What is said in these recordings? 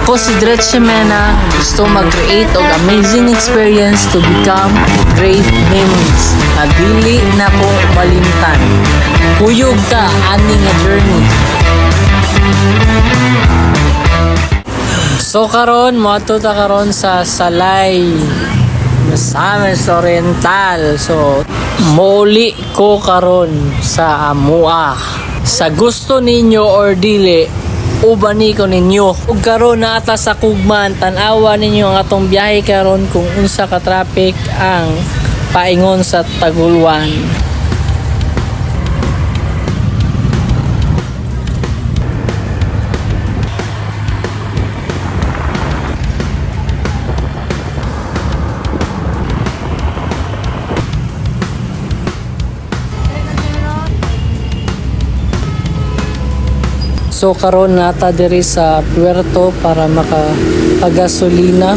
Ako si Dred Ximena, gusto mag-create og amazing experience to become great memories na dili na ko malimtan. Kuyog ta ani nga journey. So karon moadto ta karon sa Salay, Misamis Oriental. So muli ko karon sa Amua. Sa gusto ninyo or dili, ubani ko ninyo. Ug karon na ata sa Kugman, tan-awa ninyo ang atong biyahe karon kung unsa ka traffic ang paingon sa Taguluan. So karon nata diri sa Puerto para makapagasolina.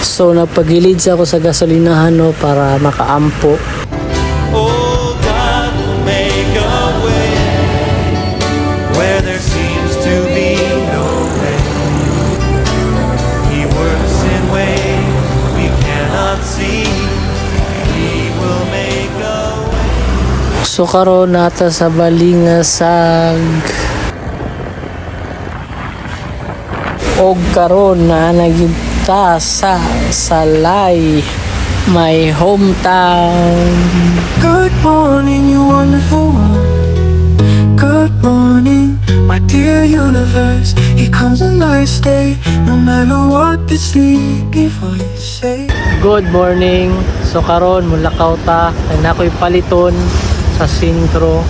So nagpagilid sa ako sa gasolinahan no para makaampo. Oh, God will make a way where there seems to be no way. He works in ways we cannot see. He will make a way. So karon nata sa Balingasag. Og karon na nagita sa Salay, my hometown. Good morning, you wonderful one. Good morning, my dear universe. Here comes a nice day, no matter what the sleepy voice say. Good morning. So karon mulakaw ta kay nakoy paliton sa sentro.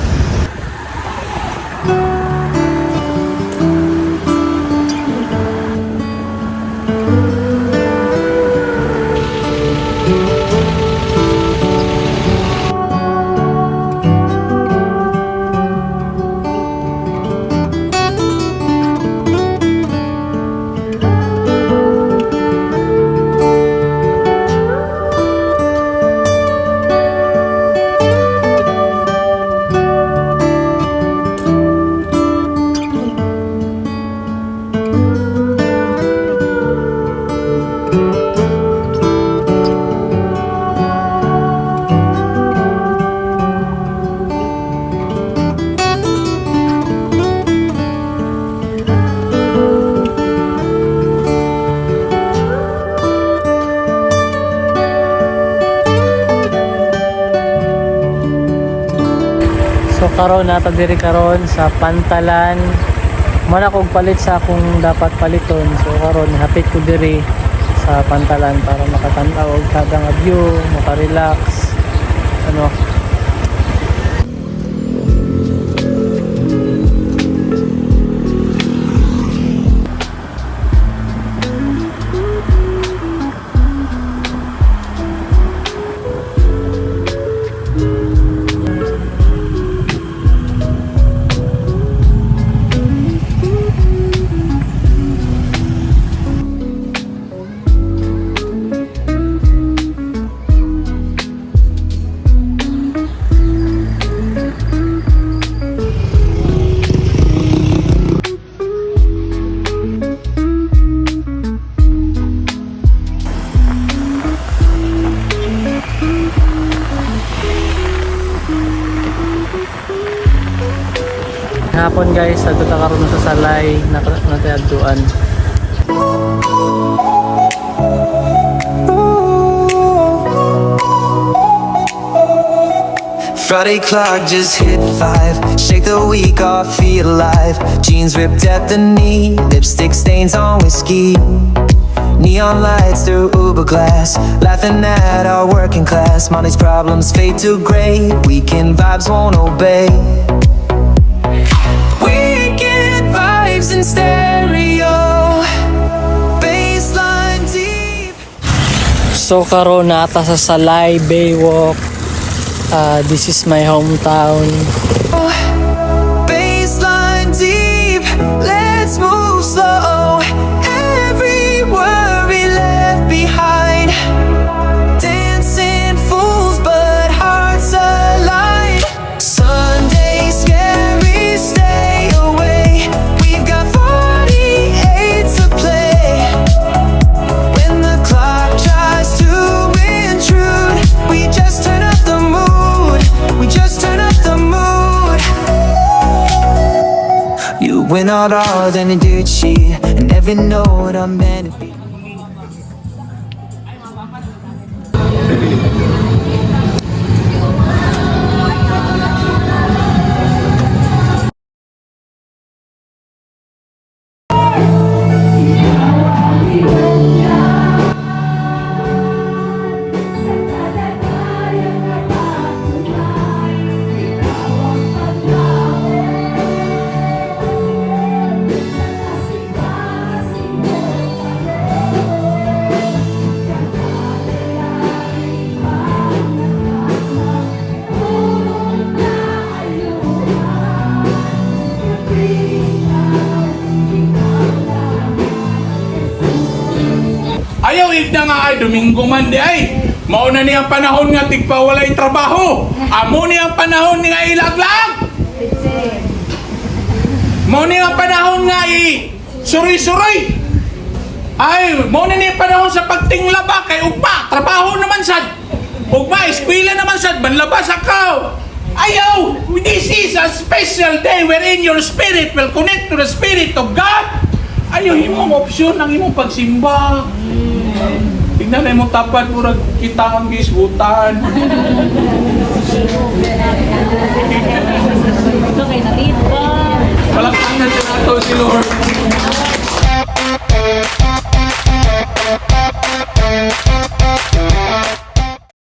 So karon nata diri karon sa Pantalan. Mana kog palit sa akong dapat paliton. So karon hapit ko diri sa Pantalan para makatan-aw og kada nga view, maka-relax. Ano? Hapon guys, adto ta karon sa Salay, natayadtuan. Friday clock just hit 5. Shake the week off, feel alive. Jeans ripped at the knee, lipstick stains on whiskey. Neon lights through Uber glass, laughing at our working class. Money's problems fade to gray, weekend vibes won't obey. Weekend vibes in stereo, baseline deep. So karon nata sa Salay Baywalk. This is my hometown. Baseline deep, let's move slow. Every worry left behind. Dancing fools, but hearts aligned. Sunday scary, stay away. We've got 4 You win out all than a dirt sheet, and every note I'm meant to be. Ayaw igda nga ay Domingo man di ay. Mauna niyang panahon nga tigpawalay trabaho. Amo niyang panahon nga ilaglag. Mauna niyang panahon nga suroy-suroy. Ay, mauna niyang panahon sa pagtinglaba kay ugma. Trabaho naman sad. Ugma, eskwela naman sad. Manlabas akaw. Ayaw! This is a special day wherein your spirit will connect to the Spirit of God. Ayaw, imong opsyon ang imong pagsimba. Tignan na imong tapat, murag kita ang gisgutan. Ito kay Narita. Palakpakan natin nato si Lord.